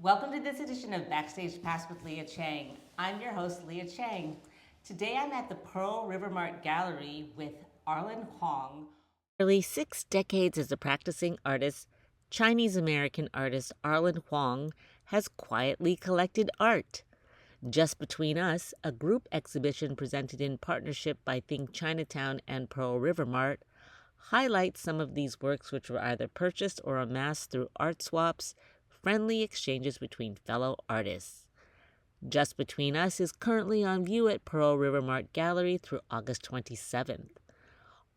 Welcome to this edition of Backstage Pass with Lia Chang. I'm your host, Lia Chang. Today I'm at the Pearl River Mart Gallery with Arlan Huang. Nearly 6 decades as a practicing artist, Chinese-American artist Arlan Huang has quietly collected art. Just Between Us, a group exhibition presented in partnership by Think Chinatown and Pearl River Mart, highlights some of these works which were either purchased or amassed through art swaps, friendly exchanges between fellow artists. Just Between Us is currently on view at Pearl River Mart Gallery through August 27th.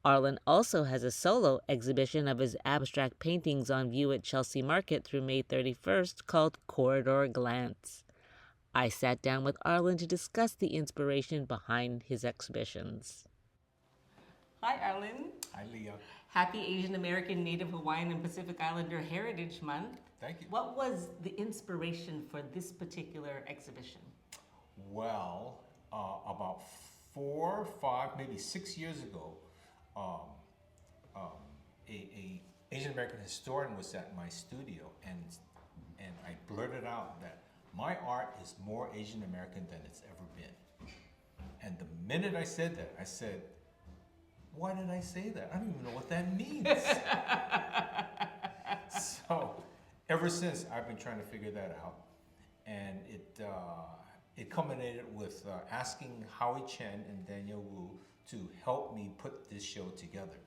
Arlan also has a solo exhibition of his abstract paintings on view at Chelsea Market through May 31st called Corridor Glance. I sat down with Arlan to discuss the inspiration behind his exhibitions. Hi, Arlan. Hi, Lia. Happy Asian American, Native Hawaiian, and Pacific Islander Heritage Month. Thank you. What was the inspiration for this particular exhibition? Well, about 4, 5, maybe 6 years ago, a Asian American historian was at my studio, and I blurted out that my art is more Asian American than it's ever been. And the minute I said that, I said, "Why did I say that? I don't even know what that means." So, ever since, I've been trying to figure that out, and it culminated with asking Huy Quan and Daniel Wu to help me put this show together.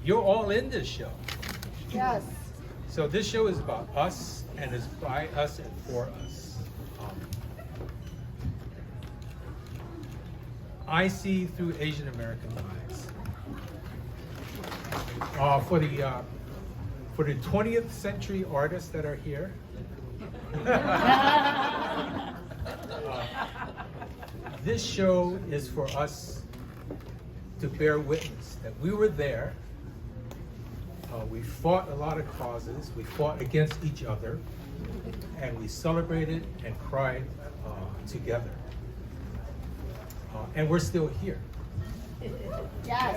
You're all in this show. Yes. So this show is about us, and is by us and for us. I see through Asian American eyes. For the 20th century artists that are here, this show is for us to bear witness that we were there. We fought a lot of causes. We fought against each other, and we celebrated and cried together. And we're still here. Yes.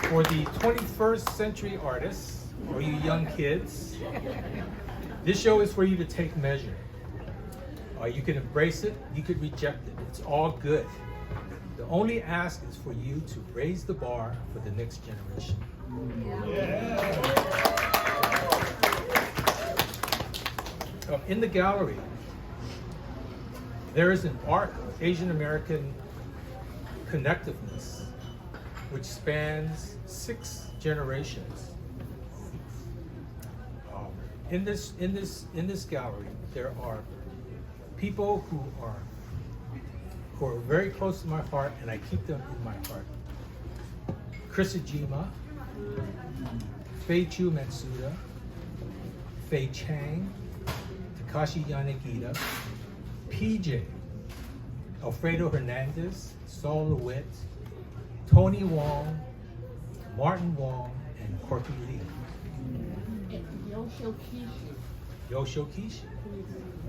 For the 21st century artists, or you young kids, this show is for you to take measure. You can embrace it, you could reject it. It's all good. The only ask is for you to raise the bar for the next generation. In the gallery, there is an arc of Asian American connectiveness which spans 6 generations. In this gallery, there are people who are very close to my heart, and I keep them in my heart. Chris Ajima, Fei Chu Matsuda, Fei Chang, Takashi Yanagita, PJ, Alfredo Hernandez, Saul LeWitt, Tony Wang, Martin Wong, and Corky Lee. Yoshio Kishi.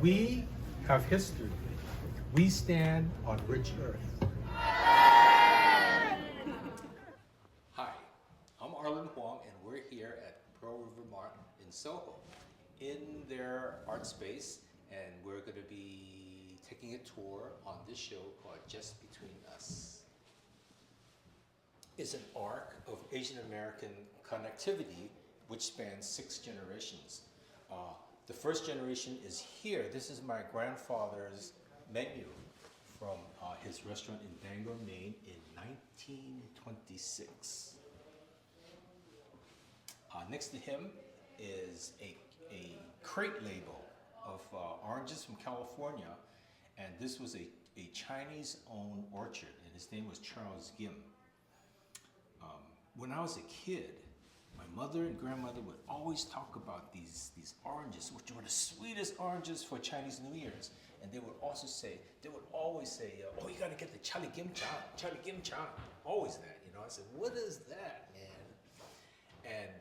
We have history. We stand on rich earth. Hi, I'm Arlan Huang, and we're here at Pearl River Mart in Soho in their art space, and we're going to be taking a tour on this show called Just Between Us. It's an arc of Asian American connectivity which spans 6 generations. The first generation is here. This is my grandfather's menu from his restaurant in Bangor, Maine in 1926. Next to him is a crate label of oranges from California, and this was a Chinese-owned orchard, and his name was Charles Gim. When I was a kid, my mother and grandmother would always talk about these oranges, which were the sweetest oranges for Chinese New Year's. And they would always say, "Oh, you gotta get the Charlie Gim Chan." Always that, you know. I said, "What is that, man?" And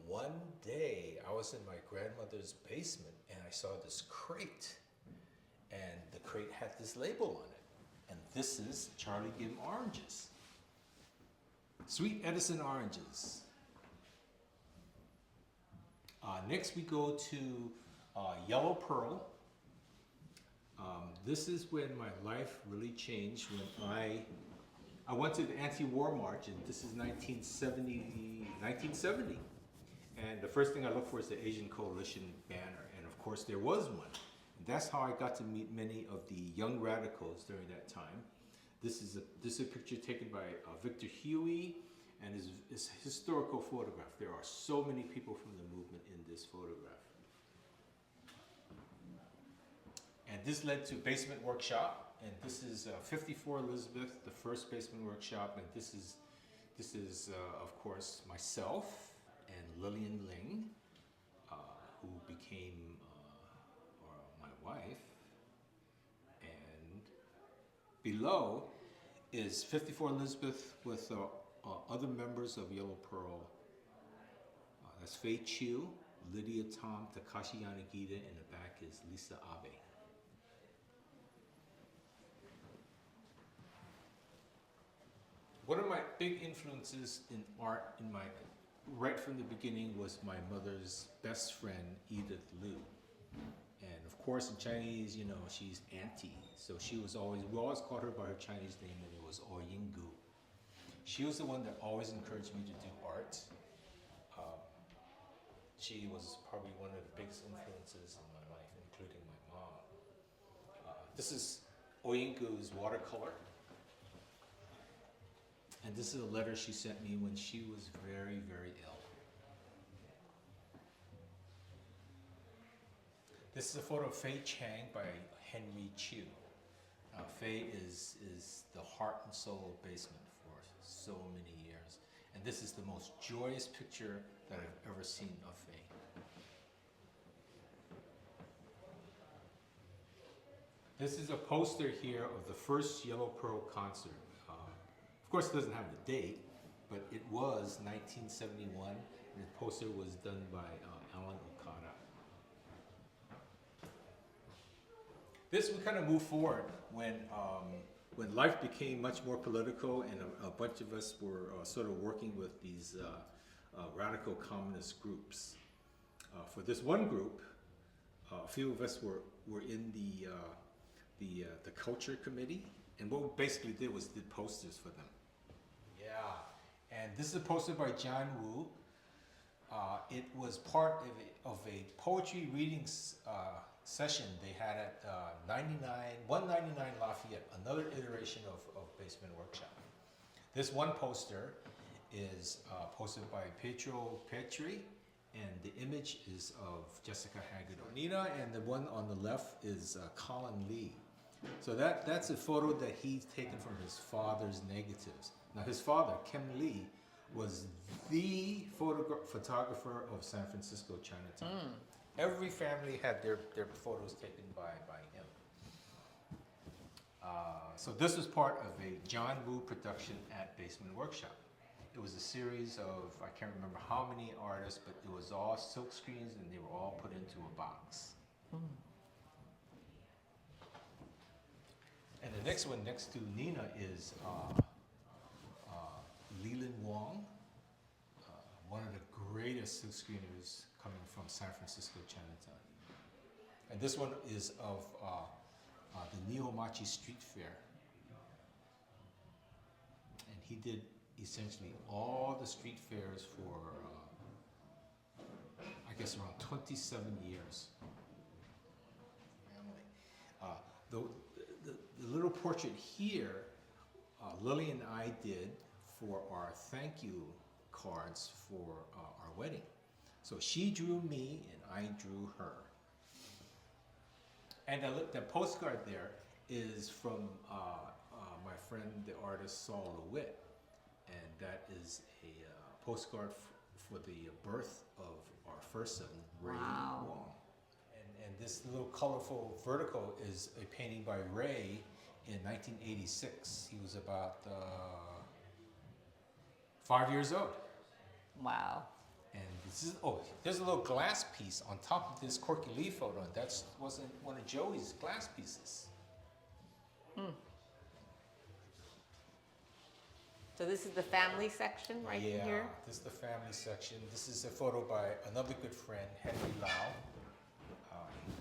one day, I was in my grandmother's basement, and I saw this crate, and the crate had this label on it, and this is Charlie Gim oranges. Sweet Edison oranges. Next we go to Yellow Pearl. This is when my life really changed when I went to the anti-war march, and this is 1970. And the first thing I looked for is the Asian Coalition banner, and of course there was one. And that's how I got to meet many of the young radicals during that time. This is a picture taken by Victor Huey, and is a historical photograph. There are so many people from the movement in this photograph. And this led to Basement Workshop, and this is 54 Elizabeth, the first Basement Workshop, and this is of course myself and Lillian Ling, who became my wife. And below is 54 Elizabeth with other members of Yellow Pearl. That's Fei Chiu, Lydia Tom, Takashi Yanagita, and the back is Lisa Abe. One of my big influences in art right from the beginning was my mother's best friend, Edith Liu. And of course in Chinese, you know, she's auntie. So we always called her by her Chinese name, and it was Oyingu. She was the one that always encouraged me to do art. She was probably one of the biggest influences in my life, including my mom. This is Oyingu's watercolor. And this is a letter she sent me when she was very, very ill. This is a photo of Fei Chang by Henry Chiu. Fei is the heart and soul of Basement for so many years. And this is the most joyous picture that I've ever seen of Fei. This is a poster here of the first Yellow Pearl concert. Of course, it doesn't have the date, but it was 1971, and the poster was done by Arlan. This we kind of moved forward when life became much more political, and a bunch of us were sort of working with these radical communist groups. For this one group, a few of us were in the culture committee, and what we basically did was did posters for them. Yeah, and this is a poster by John Woo. It was part of a poetry reading session they had at 199 Lafayette, another iteration of Basement Workshop. This one poster is posted by Pietro Petri, and the image is of Jessica Haggard Onita, and the one on the left is Colin Lee. So that's a photo that he's taken from his father's negatives. Now his father, Kem Lee, was the photographer of San Francisco Chinatown. Every family had their photos taken by him. So this was part of a John Woo production at Basement Workshop. It was a series of, I can't remember how many artists, but it was all silk screens, and they were all put into a box. And the next one next to Nina is Wang, one of the greatest silk screeners coming from San Francisco Chinatown. And this one is of the Nihonmachi Street Fair. And he did essentially all the street fairs for, I guess, around 27 years. The little portrait here, Lily and I did for our thank you cards for our wedding. So she drew me and I drew her. And the postcard there is from my friend, the artist Saul LeWitt. And that is a postcard for the birth of our first son, Ray Wang. And this little colorful vertical is a painting by Ray in 1986. He was about 5 years old. Wow. And this is, there's a little glass piece on top of this Corky Lee photo. That wasn't one of Joey's glass pieces. So this is the family section right Yeah, here? this is the family section. This is a photo by another good friend, Henry Lau.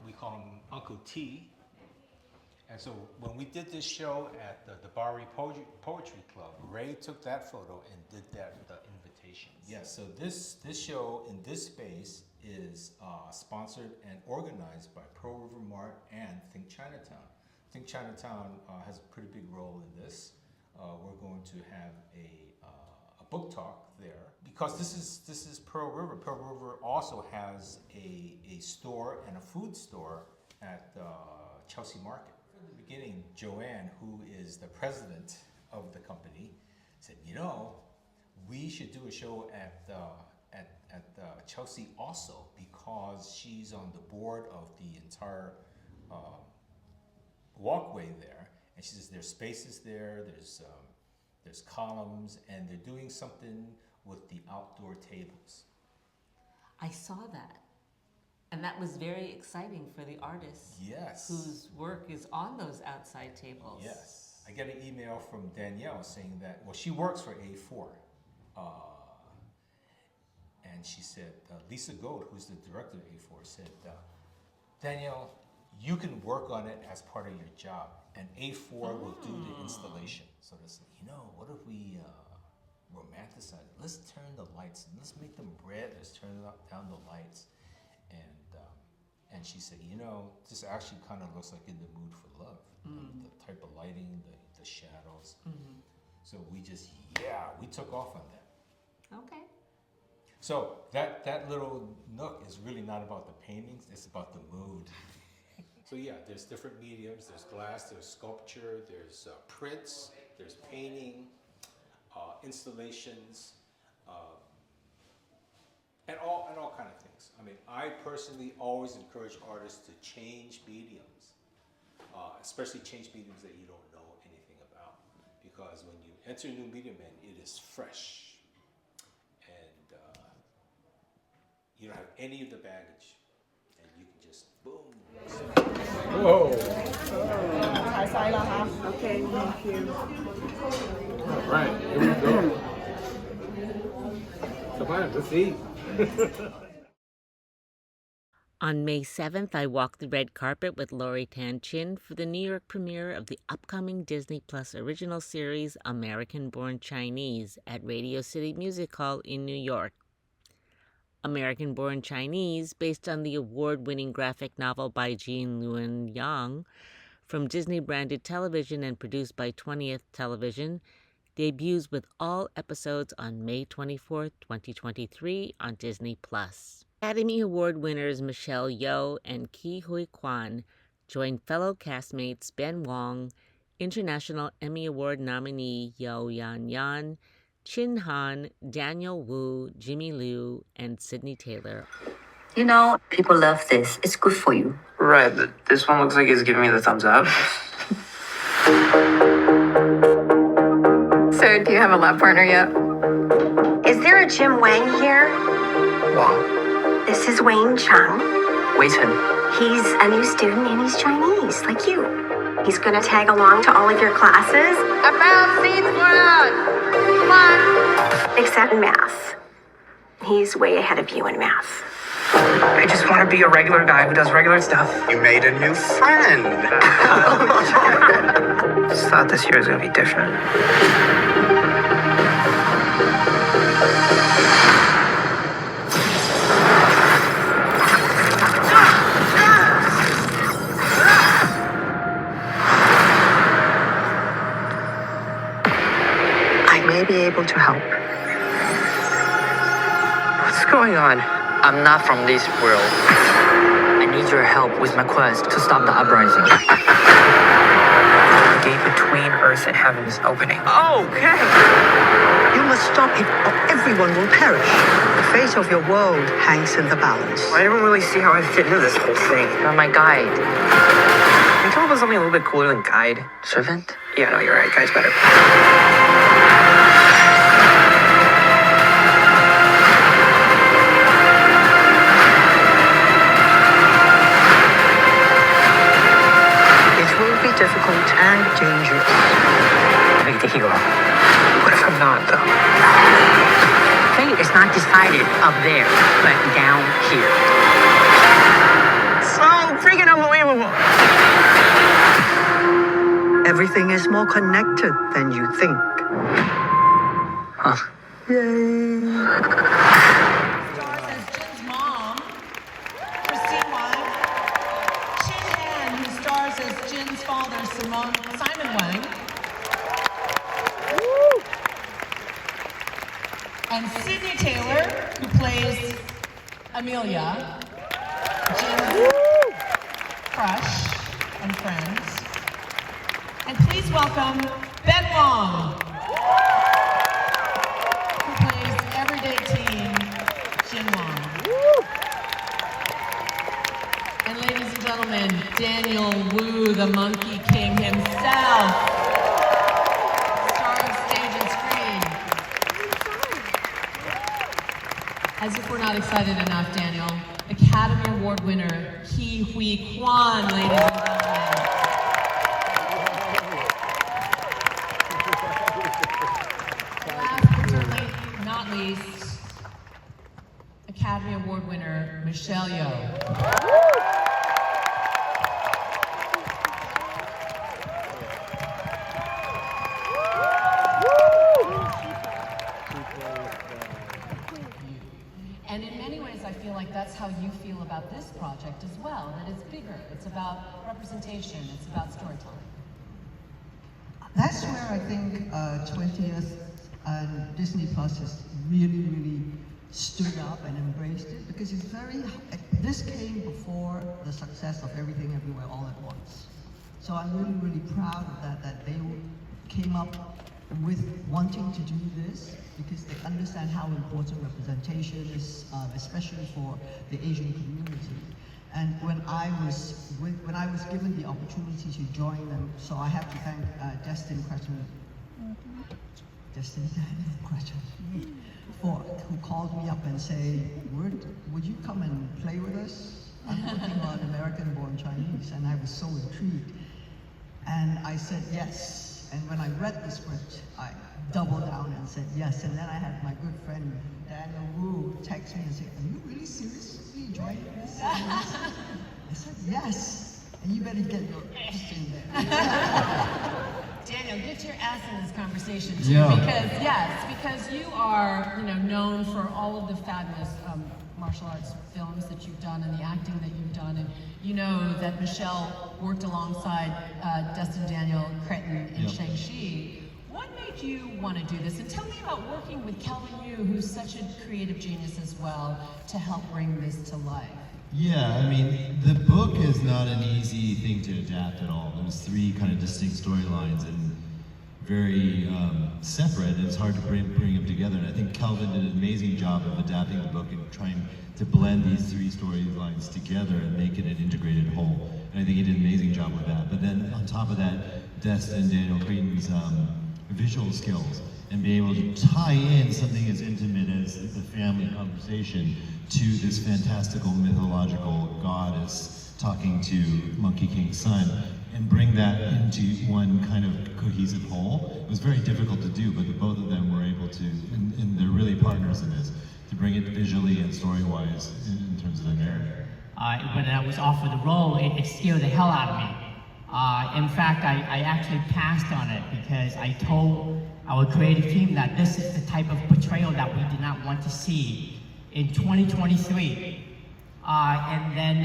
We call him Uncle T. And so when we did this show at the Bari Poetry Club, Ray took that photo and did the invitations. Yes, so this show in this space is sponsored and organized by Pearl River Mart and Think Chinatown. Think Chinatown has a pretty big role in this. We're going to have a book talk there because this is Pearl River. Pearl River also has a store and a food store at Chelsea Market. From the beginning, Joanne, who is the president of the company, said, you know, we should do a show at Chelsea also because she's on the board of the entire walkway there, and she says there's spaces there, there's columns, and they're doing something with the outdoor tables. I saw that. And that was very exciting for the artists. Yes. Whose work is on those outside tables. Yes. I get an email from Danielle saying that, well, she works for A4. And she said, Lisa Gold, who's the director of A4, said, Danielle, you can work on it as part of your job, and A4 will do the installation. So they said, you know, what if we romanticize it? Let's turn the lights, let's make them red, let's turn down the lights. And she said, you know, this actually kind of looks like In the Mood for Love. The type of lighting, the shadows. So we took off on that. Okay. So that little nook is really not about the paintings, it's about the mood. So yeah, there's different mediums, there's glass, there's sculpture, there's prints, there's painting, installations, and all kind of things. I mean, I personally always encourage artists to change mediums, especially change mediums that you don't know anything about, because when you enter a new medium, man, it is fresh, and you don't have any of the baggage, and you can just boom. Whoa. ถ่ายไซส์แล้วครับ Okay, thank you. All right, here we go. Come on, let's eat. On May 7th, I walked the red carpet with Lori Tan Chinn for the New York premiere of the upcoming Disney Plus original series American-Born Chinese at Radio City Music Hall in New York. American-Born Chinese, based on the award-winning graphic novel by Gene Luen Yang, from Disney-branded television and produced by 20th Television, debuts with all episodes on May 24th, 2023 on Disney+. Academy Award winners Michelle Yeoh and Huy Quan joined fellow castmates Ben Wang, International Emmy Award nominee Yann, Chin Han, Daniel Wu, Jimmy Liu, and Sydney Taylor. You know, people love this. It's good for you. Right, this one looks like it's giving me the thumbs up. So, do you have a lab partner yet? Is there a Jim Wang here? Wang. This is Wang Chang. Wei Chen. He's a new student and he's Chinese, like you. He's gonna tag along to all of your classes. About seats one. Except in math. He's way ahead of you in math. I just want to be a regular guy who does regular stuff. You made a new friend. Just thought this year was going to be different. I may be able to help. What's going on? I'm not from this world. I need your help with my quest to stop the uprising. The gate between Earth and heaven is opening. Okay! You must stop it or everyone will perish. The fate of your world hangs in the balance. I don't really see how I fit into this whole thing. You're my guide. Can you come up with something a little bit cooler than guide? Servant? Yeah, no, you're right. Guide's better. It will be difficult and dangerous. Big deal. What if I I'm not, though. Fate is not decided up there, but down here. So freaking unbelievable. Everything is more connected than you think. Huh. Yay! Stars as Jin's mom, Wang. Yan, who stars as Jin's father, Simon Wang. And Sydney Taylor, who plays Amelia, Jin's crush and friends. And please welcome Wang, who plays everyday teen Jin Wang. And ladies and gentlemen, Daniel Wu, the Monkey King himself, star of stage and screen. As if we're not excited enough, Daniel, Academy Award winner Huy Quan, ladies and gentlemen. Last but certainly not least, Academy Award winner Yeoh. And in many ways, I feel like that's how you feel about this project as well, that it's bigger, it's about representation, it's about storytelling. That's where I think 20th and Disney Plus has really stood up and embraced it, because it's this came before the success of Everything Everywhere All at Once. So I'm really proud of that they came up with wanting to do this, because they understand how important representation is, especially for the Asian community. And when I was given the opportunity to join them, so I have to thank Destin who called me up and say, would you come and play with us? I'm working on American-born Chinese, and I was so intrigued. And I said yes. And when I read the script, I doubled down and said yes. And then I had my good friend Daniel Wu text me and say, "Are you really seriously joining this?" I said yes. And you better get your ass in there. Daniel, get your ass in this conversation too, Yeah. because you are, known for all of the fabulous martial arts films that you've done and the acting that you've done, and you know that Michelle worked alongside Dustin Daniel Cretton in Shang-Chi. What made you want to do this? And tell me about working with Kelvin Yu, who's such a creative genius as well, to help bring this to life. Yeah, I mean, the book is not an easy thing to adapt at all. There's three kind of distinct storylines and very separate, and it's hard to bring them together. And I think Kelvin did an amazing job of adapting the book and trying to blend these three storylines together and make it an integrated whole. And I think he did an amazing job with that. But then on top of that, Destin Daniel Cretton's visual skills and being able to tie in something as intimate as the family conversation to this fantastical mythological goddess talking to Monkey King's son, and bring that into one kind of cohesive whole. It was very difficult to do, but the both of them were able to, and they're really partners in this, to bring it visually and story-wise in terms of the narrative. When I was offered the role, it scared the hell out of me. In fact, I actually passed on it because I told our creative team that this is the type of portrayal that we did not want to see in 2023. And then,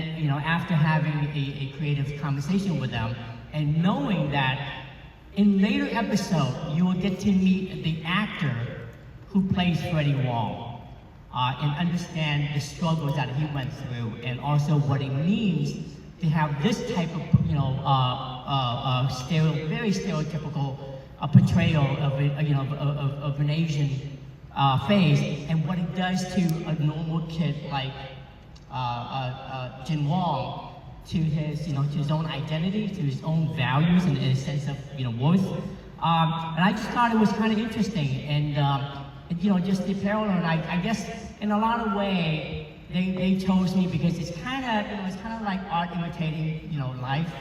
after having a creative conversation with them and knowing that in later episode, you will get to meet the actor who plays Freddie Wong and understand the struggles that he went through, and also what it means to have this type of, very stereotypical portrayal of an Asian face, and what it does to a normal kid like Jin Wong, to his own identity, to his own values, and his sense of worth. And I just thought it was kind of interesting, and just the parallel. And I guess in a lot of ways they chose me because it's kind of like art imitating life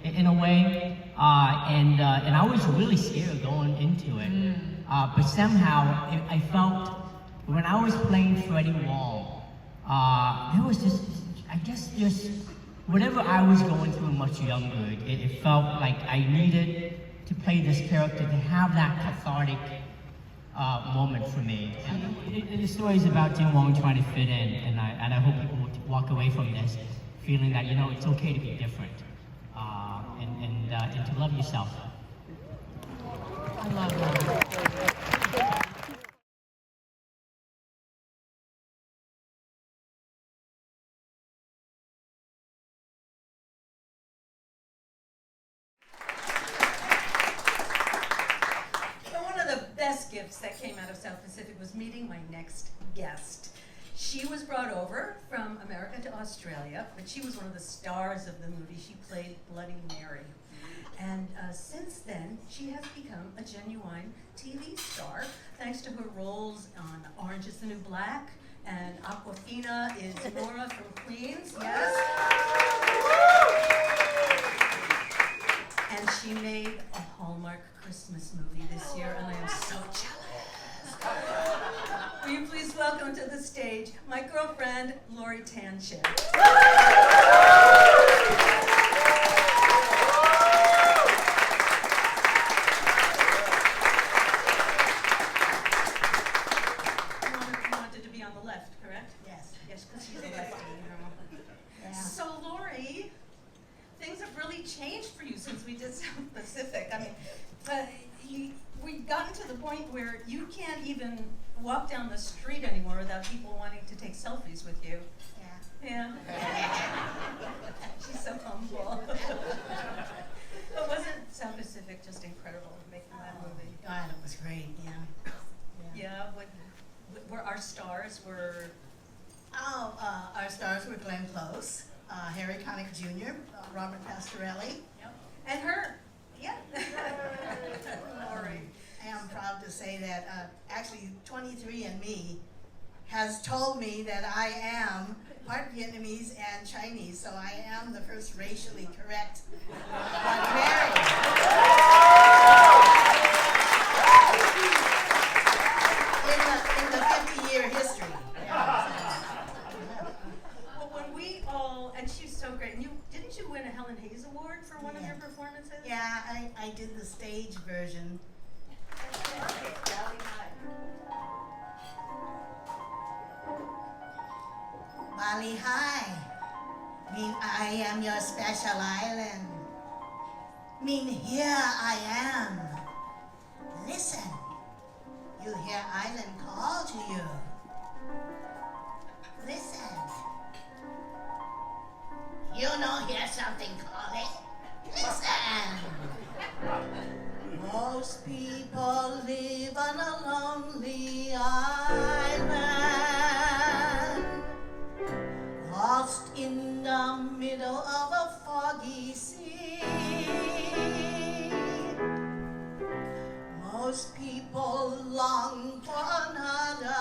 in a way. And I was really scared going into it. but somehow I felt when I was playing Freddie Wong, there was just, I guess, just whatever I was going through much younger, it felt like I needed to play this character to have that cathartic moment for me. And the story is about Jin Wong trying to fit in, and I hope people will walk away from this feeling that, you know, it's okay to be different, and to love yourself. I love that. Gifts that came out of South Pacific was meeting my next guest. She was brought over from America to Australia, but she was one of the stars of the movie. She played Bloody Mary. And since then, she has become a genuine TV star, thanks to her roles on Orange is the New Black, and Aquafina is Nora from Queens, yes? And she made a Hallmark Christmas movie this year, and I am so jealous. Will you please welcome to the stage my girlfriend, Lori Tan Chinn. You wanted to be on the left, correct? Yes. Yes, because she's a lefty, you know. Yeah. So, Lori, things have really changed for you since we did South Pacific. I mean, we've gotten to the point where you can't even walk down the street anymore without people wanting to take selfies with you. Yeah. Yeah. She's so humble. But wasn't South Pacific just incredible making that movie? God, it was great, yeah. Yeah, were our stars were... Our stars were Glenn Close, Harry Connick Jr., Robert Pastorelli. Yep. And her, yeah. Lori. I am proud to say that actually 23andMe has told me that I am part Vietnamese and Chinese, so I am the first racially correct Bloody Mary. In the 50-year history. Well, when we all, and she's so great, and didn't you win a Helen Hayes Award for one of your performances? Yeah, I did the stage version. Bali High, mean I am your special island. Mean here I am. Listen, you hear island call to you. Listen. You know hear something calling. Listen. Most people live on a lonely island, lost in the middle of a foggy sea. Most people long for another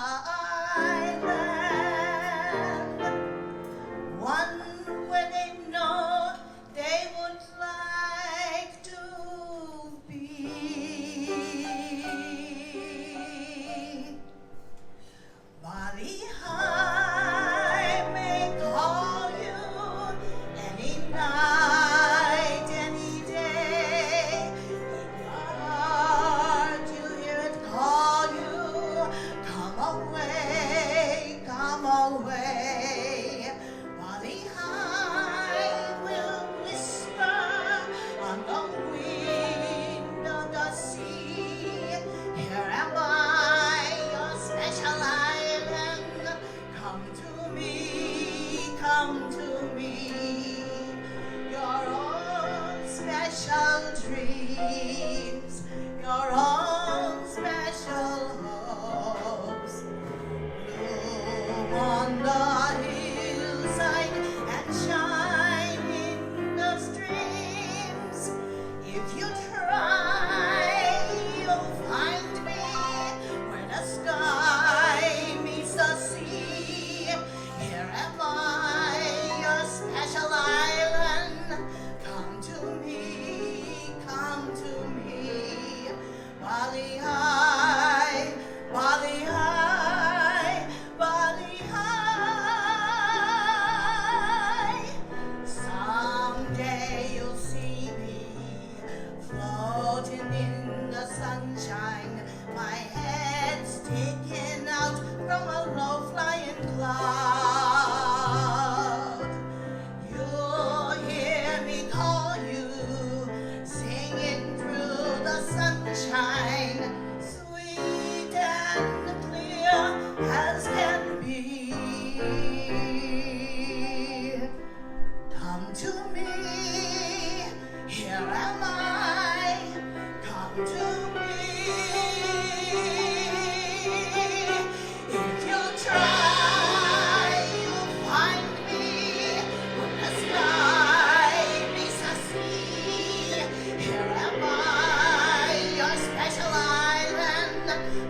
island, one where they know they would like to be. Bali High may call you any night, any day. In your heart you hear it call you,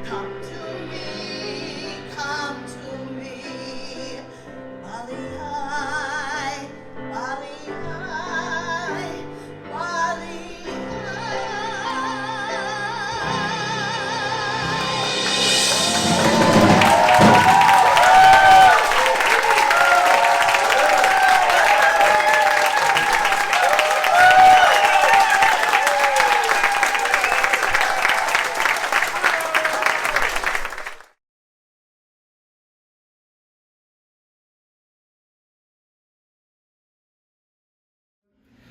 Come to me, come to me. Bali high, Bali high, Bali high.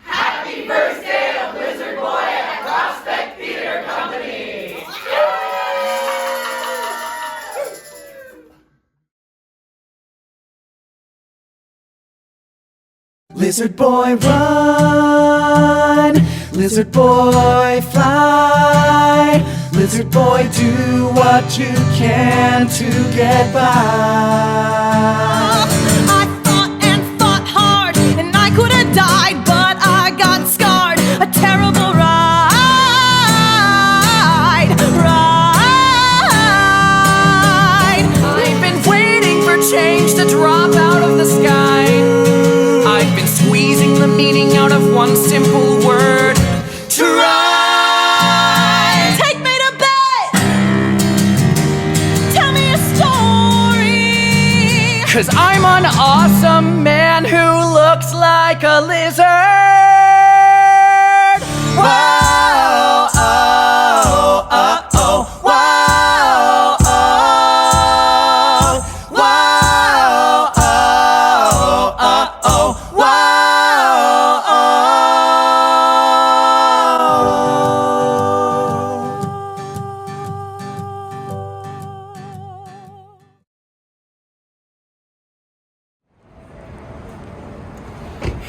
Happy first day of Lizard Boy at Prospect Theater Company! Lizard boy run, lizard boy fly, lizard boy do what you can to get by. I fought and fought hard, and I could have died, but I got scarred. A terrible ride. I've been waiting for change to drop out of the sky. I've been squeezing the meaning out of one simple word. Try. Take me to bed. Tell me a story. 'Cause I'm an awesome man who looks like a lizard. Whoa, oh, oh, oh, whoa, oh, whoa, oh, oh, oh,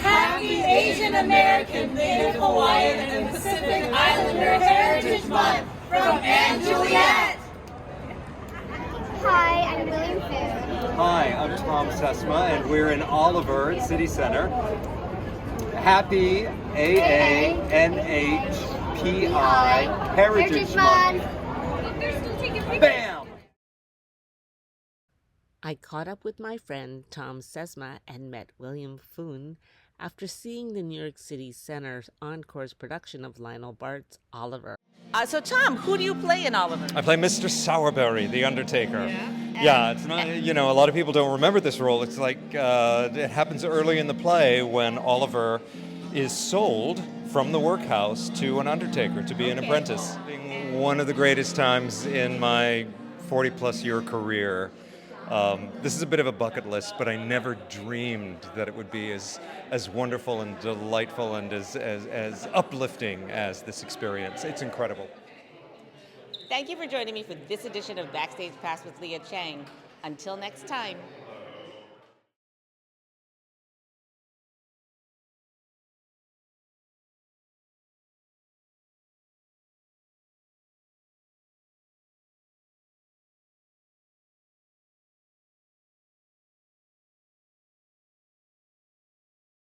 Happy Asian American, Native Hawaiian, and Pacific Islander Heritage Month from Anne Juliet. Hi, I'm William Food. Hi, I'm Tom Sesma, and we're in Oliver at City Center. Happy AANHPI Heritage Month. Bam! I caught up with my friend Tom Sesma and met William Foon after seeing the New York City Center's Encore's production of Lionel Bart's Oliver. So Tom, who do you play in Oliver? I play Mr. Sowerberry, the Undertaker. Yeah, it's not, a lot of people don't remember this role. It's like, it happens early in the play when Oliver is sold from the workhouse to an undertaker to be an apprentice. One of the greatest times in my 40-plus year career. This is a bit of a bucket list, but I never dreamed that it would be as wonderful and delightful and as uplifting as this experience. It's incredible. Thank you for joining me for this edition of Backstage Pass with Lia Chang. Until next time.